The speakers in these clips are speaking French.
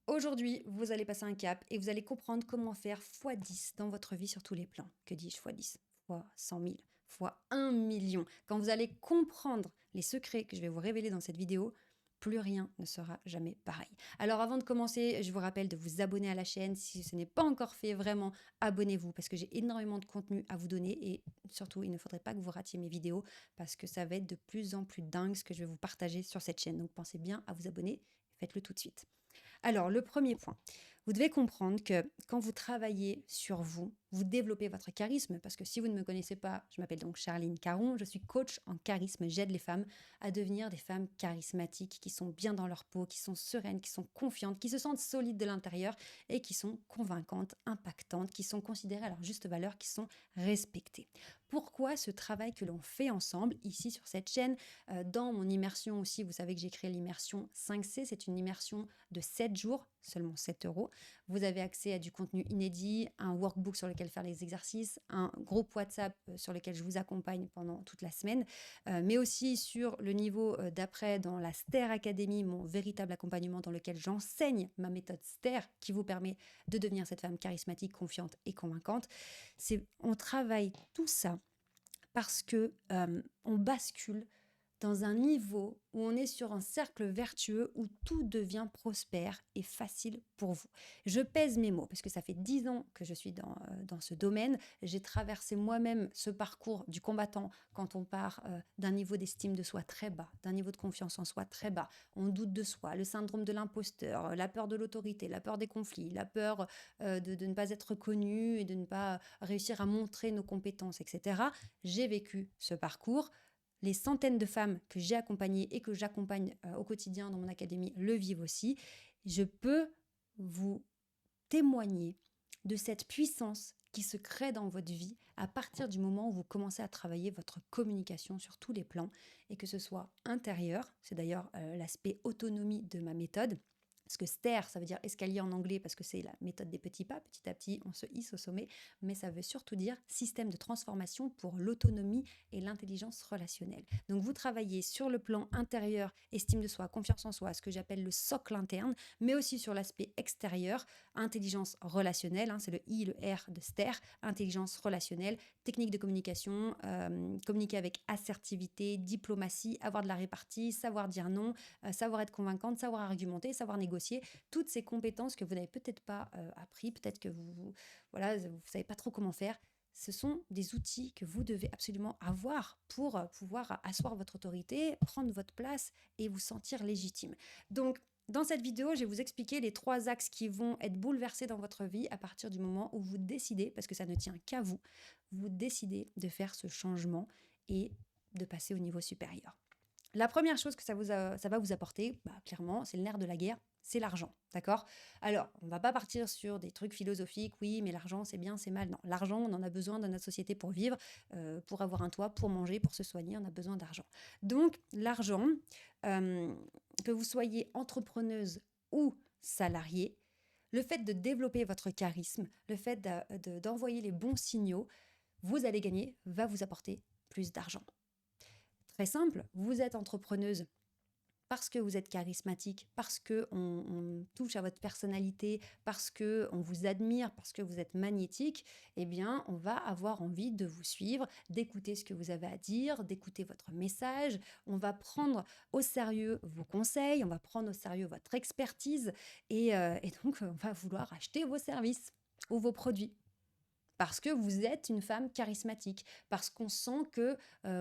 Aujourd'hui, vous allez passer un cap et vous allez comprendre comment faire x10 dans votre vie sur tous les plans. Que dis-je x10? Fois 100 000, fois 1 million. Quand vous allez comprendre les secrets que je vais vous révéler dans cette vidéo, plus rien ne sera jamais pareil. Alors avant de commencer, je vous rappelle de vous abonner à la chaîne. Si ce n'est pas encore fait, vraiment, abonnez-vous parce que j'ai énormément de contenu à vous donner et surtout, il ne faudrait pas que vous ratiez mes vidéos parce que ça va être de plus en plus dingue ce que je vais vous partager sur cette chaîne. Donc pensez bien à vous abonner, faites-le tout de suite. Alors, le premier point, vous devez comprendre que quand vous travaillez sur vous, vous développez votre charisme parce que si vous ne me connaissez pas, je m'appelle donc Charline Caron, je suis coach en charisme, j'aide les femmes à devenir des femmes charismatiques qui sont bien dans leur peau, qui sont sereines, qui sont confiantes, qui se sentent solides de l'intérieur et qui sont convaincantes, impactantes, qui sont considérées à leur juste valeur, qui sont respectées. Pourquoi ce travail que l'on fait ensemble ici sur cette chaîne, dans mon immersion aussi, vous savez que j'ai créé l'immersion 5C, c'est une immersion de 7 jours, seulement 7 euros. Vous avez accès à du contenu inédit, un workbook sur lequel faire les exercices, un groupe WhatsApp sur lequel je vous accompagne pendant toute la semaine, mais aussi sur le niveau d'après dans la STER Academy, mon véritable accompagnement dans lequel j'enseigne ma méthode STER qui vous permet de devenir cette femme charismatique, confiante et convaincante. On travaille tout ça parce que on bascule dans un niveau où on est sur un cercle vertueux où tout devient prospère et facile pour vous. Je pèse mes mots parce que ça fait 10 ans que je suis dans ce domaine. J'ai traversé moi-même ce parcours du combattant quand on part d'un niveau d'estime de soi très bas, d'un niveau de confiance en soi très bas. On doute de soi, le syndrome de l'imposteur, la peur de l'autorité, la peur des conflits, la peur de ne pas être reconnu et de ne pas réussir à montrer nos compétences, etc. J'ai vécu ce parcours. Les centaines de femmes que j'ai accompagnées et que j'accompagne au quotidien dans mon académie le vivent aussi. Je peux vous témoigner de cette puissance qui se crée dans votre vie à partir du moment où vous commencez à travailler votre communication sur tous les plans et que ce soit intérieur, c'est d'ailleurs l'aspect autonomie de ma méthode. Parce que STER, ça veut dire escalier en anglais parce que c'est la méthode des petits pas. Petit à petit, on se hisse au sommet. Mais ça veut surtout dire système de transformation pour l'autonomie et l'intelligence relationnelle. Donc, vous travaillez sur le plan intérieur, estime de soi, confiance en soi, ce que j'appelle le socle interne, mais aussi sur l'aspect extérieur, intelligence relationnelle, c'est le I, le R de STER, intelligence relationnelle, technique de communication, communiquer avec assertivité, diplomatie, avoir de la répartie, savoir dire non, savoir être convaincante, savoir argumenter, savoir négocier, toutes ces compétences que vous n'avez peut-être pas appris, peut-être que vous savez pas trop comment faire. Ce sont des outils que vous devez absolument avoir pour pouvoir asseoir votre autorité, prendre votre place et vous sentir légitime. Donc, dans cette vidéo, je vais vous expliquer les 3 axes qui vont être bouleversés dans votre vie à partir du moment où vous décidez, parce que ça ne tient qu'à vous, vous décidez de faire ce changement et de passer au niveau supérieur. La première chose que ça va vous apporter, clairement, c'est le nerf de la guerre, c'est l'argent, d'accord? Alors, on ne va pas partir sur des trucs philosophiques, oui, mais l'argent, c'est bien, c'est mal. Non, l'argent, on en a besoin dans notre société pour vivre, pour avoir un toit, pour manger, pour se soigner, on a besoin d'argent. Donc, l'argent, que vous soyez entrepreneuse ou salariée, le fait de développer votre charisme, le fait d'envoyer les bons signaux, vous allez gagner, va vous apporter plus d'argent. Très simple, vous êtes entrepreneuse parce que vous êtes charismatique, parce qu'on touche à votre personnalité, parce qu'on vous admire, parce que vous êtes magnétique, eh bien, on va avoir envie de vous suivre, d'écouter ce que vous avez à dire, d'écouter votre message. On va prendre au sérieux vos conseils, on va prendre au sérieux votre expertise et donc, on va vouloir acheter vos services ou vos produits. Parce que vous êtes une femme charismatique, parce qu'on sent que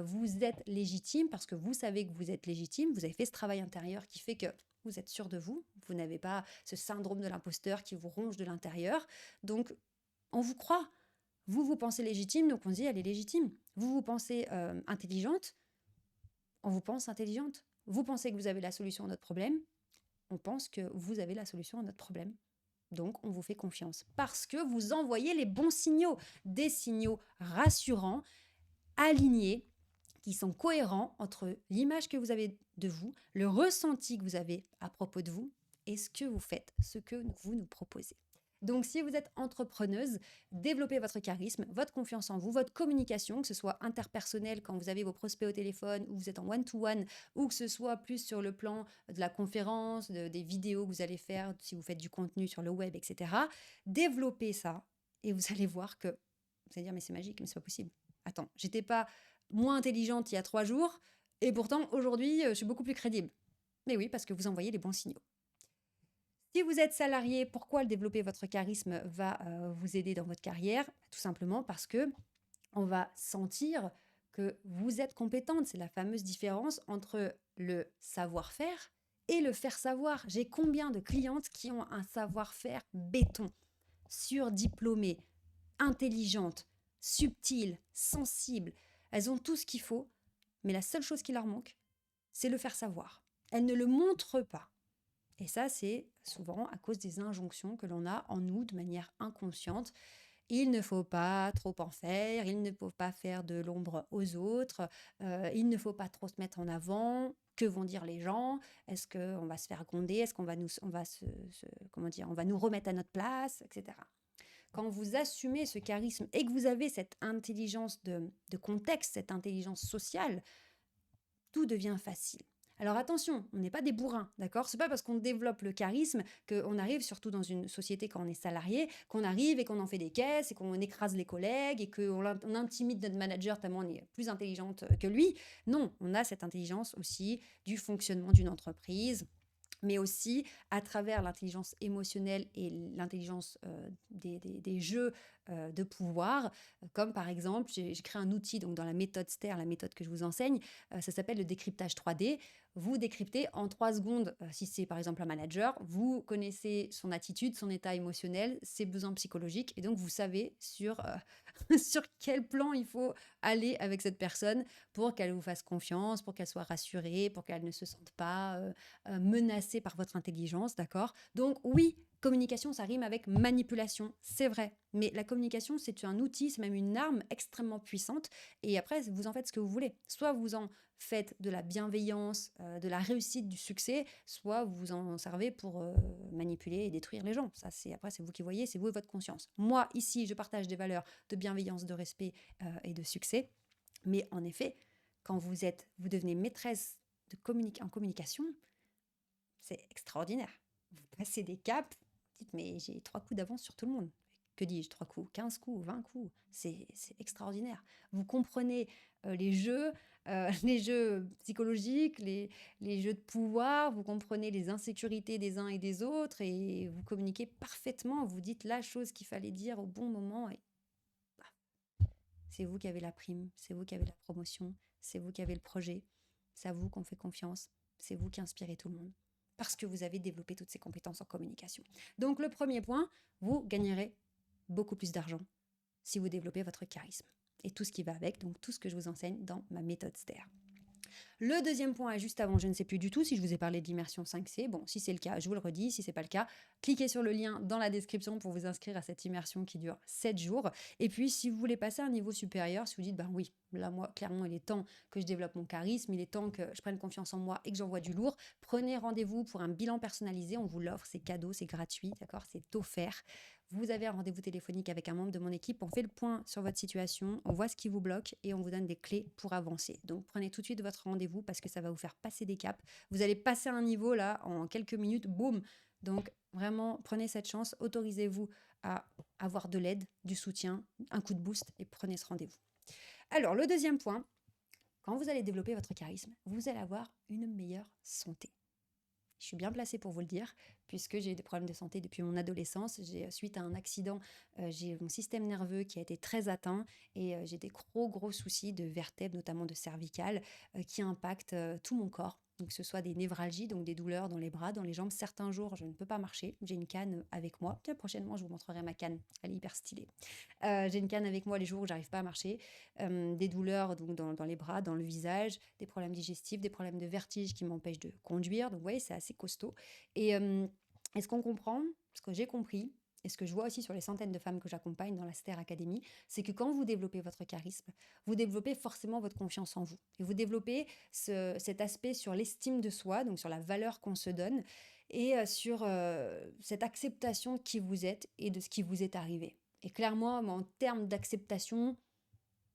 vous êtes légitime, parce que vous savez que vous êtes légitime, vous avez fait ce travail intérieur qui fait que vous êtes sûr de vous, vous n'avez pas ce syndrome de l'imposteur qui vous ronge de l'intérieur. Donc, on vous croit. Vous pensez légitime, donc on se dit elle est légitime. Vous pensez intelligente, on vous pense intelligente. Vous pensez que vous avez la solution à notre problème, on pense que vous avez la solution à notre problème. Donc, on vous fait confiance parce que vous envoyez les bons signaux, des signaux rassurants, alignés, qui sont cohérents entre l'image que vous avez de vous, le ressenti que vous avez à propos de vous et ce que vous faites, ce que vous nous proposez. Donc, si vous êtes entrepreneuse, développez votre charisme, votre confiance en vous, votre communication, que ce soit interpersonnelle quand vous avez vos prospects au téléphone ou vous êtes en one-to-one, ou que ce soit plus sur le plan de la conférence, des vidéos que vous allez faire si vous faites du contenu sur le web, etc. Développez ça et vous allez voir que vous allez dire, mais c'est magique, mais c'est pas possible. Attends, j'étais pas moins intelligente il y a 3 jours et pourtant aujourd'hui, je suis beaucoup plus crédible. Mais oui, parce que vous envoyez les bons signaux. Si vous êtes salarié, pourquoi le développer votre charisme va vous aider dans votre carrière? Tout simplement parce que on va sentir que vous êtes compétente. C'est la fameuse différence entre le savoir-faire et le faire savoir. J'ai combien de clientes qui ont un savoir-faire béton, surdiplômées, intelligentes, subtiles, sensibles. Elles ont tout ce qu'il faut, mais la seule chose qui leur manque, c'est le faire savoir. Elles ne le montrent pas. Et ça, c'est souvent à cause des injonctions que l'on a en nous de manière inconsciente. Il ne faut pas trop en faire, il ne faut pas faire de l'ombre aux autres, il ne faut pas trop se mettre en avant. Que vont dire les gens? Est-ce qu'on va se faire gronder? Est-ce qu'on va on va nous remettre à notre place, etc. Quand vous assumez ce charisme et que vous avez cette intelligence de contexte, cette intelligence sociale, tout devient facile. Alors attention, on n'est pas des bourrins, d'accord? C'est pas parce qu'on développe le charisme qu'on arrive, surtout dans une société quand on est salarié, qu'on arrive et qu'on en fait des caisses et qu'on écrase les collègues et qu'on intimide notre manager tellement on est plus intelligente que lui. Non, on a cette intelligence aussi du fonctionnement d'une entreprise, mais aussi à travers l'intelligence émotionnelle et l'intelligence des jeux de pouvoir, comme par exemple, j'ai créé un outil donc dans la méthode STER, la méthode que je vous enseigne, ça s'appelle le décryptage 3D. Vous décryptez en 3 secondes, si c'est par exemple un manager, vous connaissez son attitude, son état émotionnel, ses besoins psychologiques, et donc vous savez sur quel plan il faut aller avec cette personne pour qu'elle vous fasse confiance, pour qu'elle soit rassurée, pour qu'elle ne se sente pas menacée par votre intelligence, d'accord? Donc oui, communication, ça rime avec manipulation, c'est vrai. Mais la communication, c'est un outil, c'est même une arme extrêmement puissante. Et après, vous en faites ce que vous voulez. Soit vous en faites de la bienveillance, de la réussite, du succès, soit vous vous en servez pour manipuler et détruire les gens. Ça, après, c'est vous qui voyez, c'est vous et votre conscience. Moi, ici, je partage des valeurs de bienveillance, de respect et de succès. Mais en effet, quand vous devenez maîtresse en communication, c'est extraordinaire. Vous passez des caps, vous dites, mais j'ai 3 coups d'avance sur tout le monde. Que dis-je, 3 coups, 15 coups, 20 coups, c'est extraordinaire. Vous comprenez les jeux, les jeux psychologiques, les jeux de pouvoir, vous comprenez les insécurités des uns et des autres et vous communiquez parfaitement, vous dites la chose qu'il fallait dire au bon moment et c'est vous qui avez la prime, c'est vous qui avez la promotion, c'est vous qui avez le projet, c'est à vous qu'on fait confiance, c'est vous qui inspirez tout le monde parce que vous avez développé toutes ces compétences en communication. Donc le premier point, vous gagnerez beaucoup plus d'argent si vous développez votre charisme et tout ce qui va avec, donc tout ce que je vous enseigne dans ma méthode STER. Le deuxième point est juste avant, je ne sais plus du tout si je vous ai parlé de l'immersion 5C. Bon, si c'est le cas, je vous le redis. Si ce n'est pas le cas, cliquez sur le lien dans la description pour vous inscrire à cette immersion qui dure 7 jours. Et puis, si vous voulez passer à un niveau supérieur, si vous dites, ben oui, là, moi, clairement, il est temps que je développe mon charisme, il est temps que je prenne confiance en moi et que j'envoie du lourd, prenez rendez-vous pour un bilan personnalisé. On vous l'offre, c'est cadeau, c'est gratuit, d'accord? C'est offert. Vous avez un rendez-vous téléphonique avec un membre de mon équipe, on fait le point sur votre situation, on voit ce qui vous bloque et on vous donne des clés pour avancer. Donc prenez tout de suite votre rendez-vous parce que ça va vous faire passer des caps. Vous allez passer un niveau là en quelques minutes, boum. Donc vraiment, prenez cette chance, autorisez-vous à avoir de l'aide, du soutien, un coup de boost et prenez ce rendez-vous. Alors le deuxième point, quand vous allez développer votre charisme, vous allez avoir une meilleure santé. Je suis bien placée pour vous le dire, puisque j'ai eu des problèmes de santé depuis mon adolescence. Suite à un accident, j'ai mon système nerveux qui a été très atteint et j'ai des gros soucis de vertèbres, notamment de cervicales, qui impactent tout mon corps. Donc, que ce soit des névralgies, donc des douleurs dans les bras, dans les jambes. Certains jours, je ne peux pas marcher. J'ai une canne avec moi. Tiens, prochainement, je vous montrerai ma canne. Elle est hyper stylée. J'ai une canne avec moi les jours où j'arrive pas à marcher. Des douleurs donc, dans les bras, dans le visage, des problèmes digestifs, des problèmes de vertige qui m'empêchent de conduire. Donc, vous voyez, c'est assez costaud. Et ce qu'on comprend, ce que j'ai compris, et ce que je vois aussi sur les centaines de femmes que j'accompagne dans la STER Academy, c'est que quand vous développez votre charisme, vous développez forcément votre confiance en vous. Et vous développez cet aspect sur l'estime de soi, donc sur la valeur qu'on se donne. et sur cette acceptation de qui vous êtes et de ce qui vous est arrivé. Et clairement, moi, en termes d'acceptation,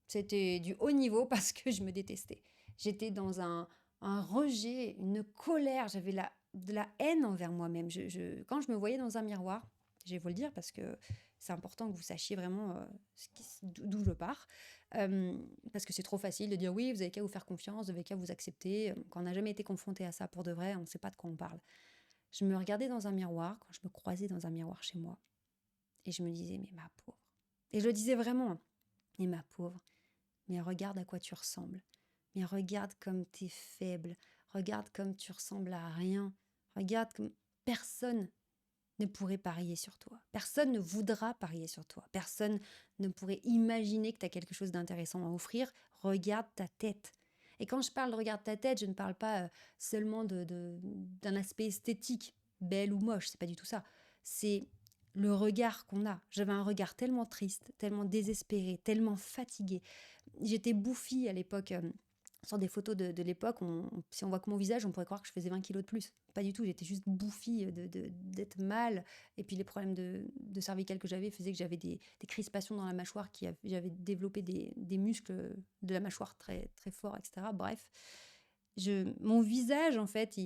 c'était du haut niveau parce que je me détestais. J'étais dans un rejet, une colère, j'avais de la haine envers moi-même. Quand je me voyais dans un miroir, je vais vous le dire parce que c'est important que vous sachiez vraiment d'où je pars. Euh, Parce que c'est trop facile de dire oui, vous avez qu'à vous faire confiance, vous avez qu'à vous accepter. Quand on n'a jamais été confronté à ça pour de vrai, on ne sait pas de quoi on parle. Je me regardais dans un miroir, quand je me croisais dans un miroir chez moi, et je me disais, mais ma pauvre. Et je le disais vraiment, hein, mais ma pauvre, mais regarde à quoi tu ressembles. Mais regarde comme t'es faible. Regarde comme tu ressembles à rien. Regarde comme personne ne pourrait parier sur toi. Personne ne voudra parier sur toi. Personne ne pourrait imaginer que tu as quelque chose d'intéressant à offrir. Regarde ta tête. Et quand je parle de regarde ta tête, je ne parle pas seulement d'un aspect esthétique, belle ou moche, c'est pas du tout ça. C'est le regard qu'on a. J'avais un regard tellement triste, tellement désespéré, tellement fatigué. J'étais bouffie à l'époque. Sur des photos de l'époque, si on voit que mon visage, on pourrait croire que je faisais 20 kilos de plus. Pas du tout, j'étais juste bouffie d'être mal. Et puis les problèmes de cervicales que j'avais faisaient que j'avais des crispations dans la mâchoire, j'avais développé des muscles de la mâchoire très, très forts, etc. Bref, mon visage, en fait,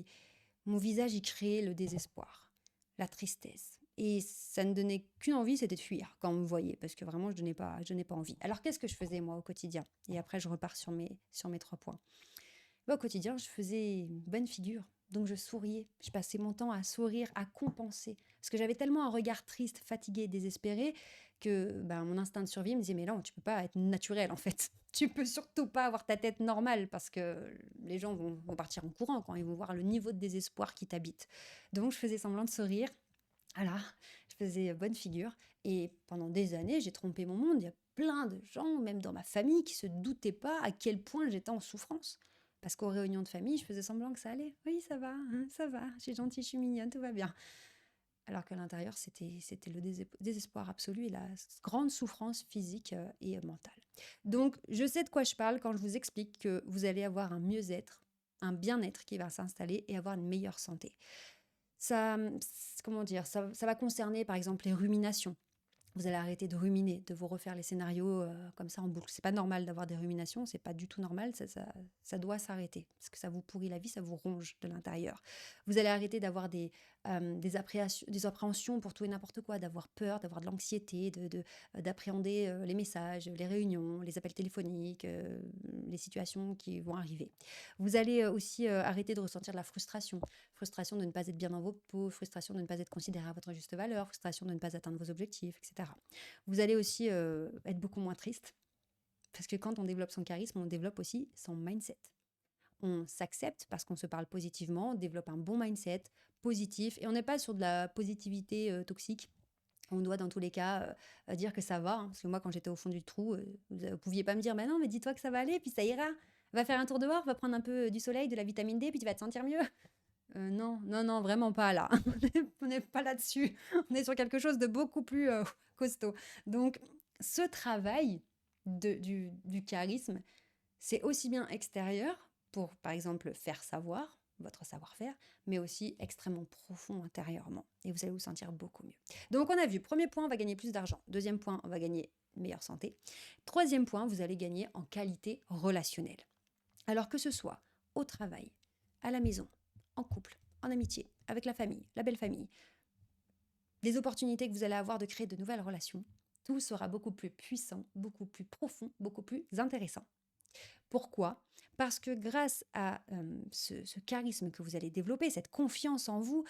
mon visage, il créait le désespoir, la tristesse. Et ça ne donnait qu'une envie, c'était de fuir quand on me voyait, parce que vraiment, je donnais pas envie. Alors, qu'est-ce que je faisais, moi, au quotidien? Et après, je repars sur mes 3 points. Au quotidien, je faisais une bonne figure. Donc, je souriais. Je passais mon temps à sourire, à compenser. Parce que j'avais tellement un regard triste, fatigué, désespéré, que mon instinct de survie me disait, mais non, tu peux pas être naturel, en fait. Tu peux surtout pas avoir ta tête normale, parce que les gens vont partir en courant quand ils vont voir le niveau de désespoir qui t'habite. Donc, je faisais semblant de sourire. Voilà, je faisais bonne figure. Et pendant des années, j'ai trompé mon monde. Il y a plein de gens, même dans ma famille, qui se doutaient pas à quel point j'étais en souffrance. Parce qu'aux réunions de famille, je faisais semblant que ça allait. Oui, ça va, hein, ça va, je suis gentille, je suis mignonne, tout va bien. Alors qu'à l'intérieur, c'était le désespoir absolu et la grande souffrance physique et mentale. Donc, je sais de quoi je parle quand je vous explique que vous allez avoir un mieux-être, un bien-être qui va s'installer et avoir une meilleure santé. Ça, comment dire, ça va concerner par exemple les ruminations. Vous allez arrêter de ruminer, de vous refaire les scénarios comme ça en boucle. C'est pas normal d'avoir des ruminations, c'est pas du tout normal, ça doit s'arrêter. Parce que ça vous pourrit la vie, ça vous ronge de l'intérieur. Vous allez arrêter d'avoir des appréhensions pour tout et n'importe quoi, d'avoir peur, d'avoir de l'anxiété, d'appréhender les messages, les réunions, les appels téléphoniques, les situations qui vont arriver. Vous allez aussi arrêter de ressentir de la frustration. Frustration de ne pas être bien dans vos peaux, frustration de ne pas être considéré à votre juste valeur, frustration de ne pas atteindre vos objectifs, etc. Vous allez aussi être beaucoup moins triste, parce que quand on développe son charisme, on développe aussi son mindset. On s'accepte parce qu'on se parle positivement, on développe un bon mindset positif, et on n'est pas sur de la positivité toxique. On doit dans tous les cas dire que ça va, hein, parce que moi quand j'étais au fond du trou, vous ne pouviez pas me dire, mais non, mais dis-toi que ça va aller, puis ça ira. Va faire un tour dehors, va prendre un peu du soleil, de la vitamine D, puis tu vas te sentir mieux. Non, non, non, vraiment pas là. On n'est pas là-dessus. On est sur quelque chose de beaucoup plus costaud. Donc, ce travail du charisme, c'est aussi bien extérieur pour, par exemple, faire savoir votre savoir-faire, mais aussi extrêmement profond intérieurement. Et vous allez vous sentir beaucoup mieux. Donc, on a vu, premier point, on va gagner plus d'argent. Deuxième point, on va gagner une meilleure santé. Troisième point, vous allez gagner en qualité relationnelle. Alors que ce soit au travail, à la maison, en couple, en amitié, avec la famille, la belle famille, les opportunités que vous allez avoir de créer de nouvelles relations, tout sera beaucoup plus puissant, beaucoup plus profond, beaucoup plus intéressant. Pourquoi? Parce que grâce à ce charisme que vous allez développer, cette confiance en vous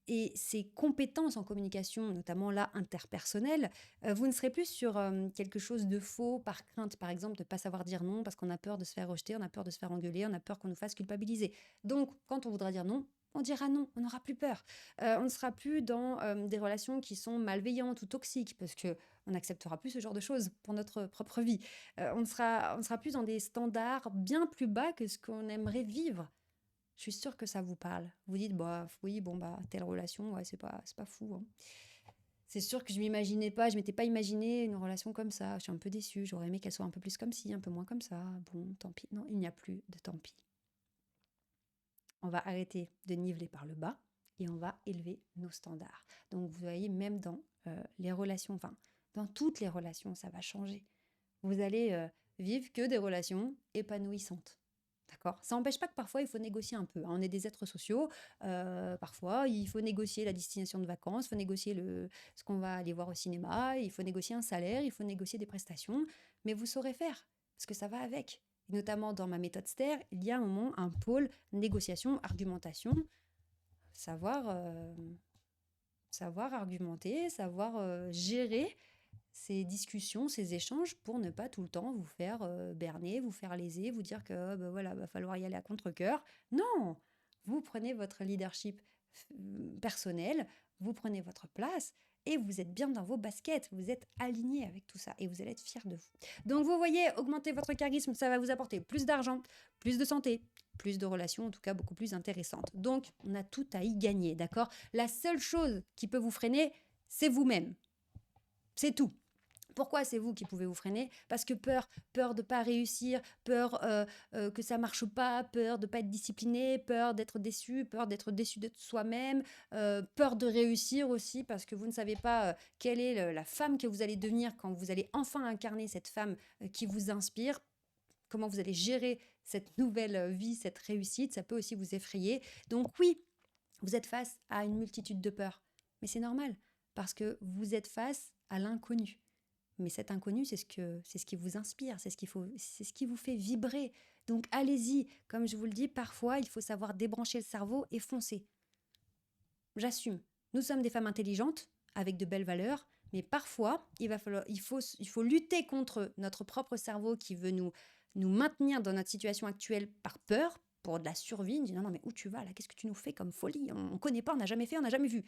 et ces compétences en communication, notamment là interpersonnelle, vous ne serez plus sur quelque chose de faux par crainte, par exemple, de ne pas savoir dire non parce qu'on a peur de se faire rejeter, on a peur de se faire engueuler, on a peur qu'on nous fasse culpabiliser. Donc, quand on voudra dire non, on dira non, on n'aura plus peur. On ne sera plus dans des relations qui sont malveillantes ou toxiques, parce que on n'acceptera plus ce genre de choses pour notre propre vie. On sera plus dans des standards bien plus bas que ce qu'on aimerait vivre. Je suis sûre que ça vous parle. Vous dites, bah oui, bon, bah, telle relation, ouais, c'est pas fou, hein. C'est sûr que je m'étais pas imaginé une relation comme ça. Je suis un peu déçue, j'aurais aimé qu'elle soit un peu plus comme ci, un peu moins comme ça. Bon, tant pis. Non, il n'y a plus de tant pis. On va arrêter de niveler par le bas et on va élever nos standards. Donc, vous voyez, même dans les relations, enfin, dans toutes les relations, ça va changer. Vous allez vivre que des relations épanouissantes. D'accord? Ça n'empêche pas que parfois, il faut négocier un peu, hein. On est des êtres sociaux. Parfois, il faut négocier la destination de vacances, il faut négocier ce qu'on va aller voir au cinéma, il faut négocier un salaire, il faut négocier des prestations. Mais vous saurez faire, parce que ça va avec. Notamment dans ma méthode STER, il y a un moment, un pôle négociation, argumentation, savoir, savoir argumenter, savoir gérer ces discussions, ces échanges pour ne pas tout le temps vous faire berner, vous faire léser, vous dire que bah voilà, va falloir y aller à contre-cœur. Non, vous prenez votre leadership personnel, vous prenez votre place et vous êtes bien dans vos baskets, vous êtes aligné avec tout ça et vous allez être fiers de vous. Donc vous voyez, augmenter votre charisme, ça va vous apporter plus d'argent, plus de santé, plus de relations, en tout cas beaucoup plus intéressantes. Donc on a tout à y gagner, d'accord? La seule chose qui peut vous freiner, c'est vous-même. C'est tout. Pourquoi c'est vous qui pouvez vous freiner? Parce que peur de ne pas réussir, peur que ça ne marche pas, peur de ne pas être discipliné, peur d'être déçu de soi-même, peur de réussir aussi parce que vous ne savez pas quelle est la femme que vous allez devenir quand vous allez enfin incarner cette femme qui vous inspire. Comment vous allez gérer cette nouvelle vie, cette réussite, ça peut aussi vous effrayer. Donc oui, vous êtes face à une multitude de peurs, mais c'est normal parce que vous êtes face à l'inconnu. Mais cet inconnu, c'est ce qui vous inspire, c'est ce qui vous fait vibrer. Donc allez-y, comme je vous le dis, parfois il faut savoir débrancher le cerveau et foncer. J'assume. Nous sommes des femmes intelligentes, avec de belles valeurs, mais parfois il faut lutter contre notre propre cerveau qui veut nous maintenir dans notre situation actuelle par peur, pour de la survie. Il dit non, mais où tu vas là? Qu'est-ce que tu nous fais comme folie? On ne connaît pas, on n'a jamais fait, on n'a jamais vu.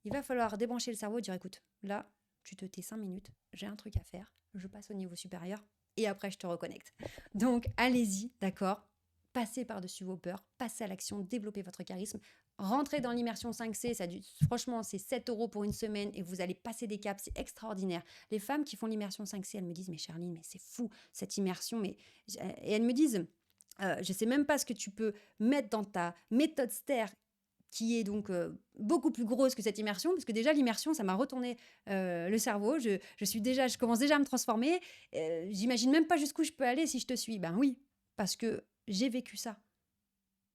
Il va falloir débrancher le cerveau et dire écoute, là, tu te tais 5 minutes, j'ai un truc à faire, je passe au niveau supérieur et après je te reconnecte. Donc allez-y, d'accord? Passez par-dessus vos peurs, passez à l'action, développez votre charisme, rentrez dans l'immersion 5C, franchement c'est 7 € pour une semaine et vous allez passer des caps, c'est extraordinaire. Les femmes qui font l'immersion 5C, elles me disent mais Charline, mais c'est fou cette immersion, et elles me disent je sais même pas ce que tu peux mettre dans ta méthode STER qui est donc beaucoup plus grosse que cette immersion, parce que déjà l'immersion, ça m'a retourné le cerveau, je commence déjà à me transformer, j'imagine même pas jusqu'où je peux aller si je te suis. Ben oui, parce que j'ai vécu ça,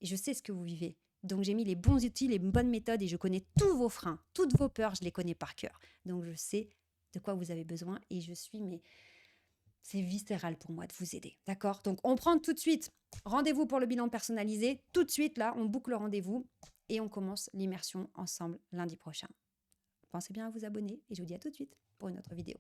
et je sais ce que vous vivez. Donc j'ai mis les bons outils, les bonnes méthodes, et je connais tous vos freins, toutes vos peurs, je les connais par cœur. Donc je sais de quoi vous avez besoin, et c'est viscéral pour moi de vous aider, d'accord? Donc on prend tout de suite rendez-vous pour le bilan personnalisé, tout de suite là, on boucle le rendez-vous, et on commence l'immersion ensemble lundi prochain. Pensez bien à vous abonner et je vous dis à tout de suite pour une autre vidéo.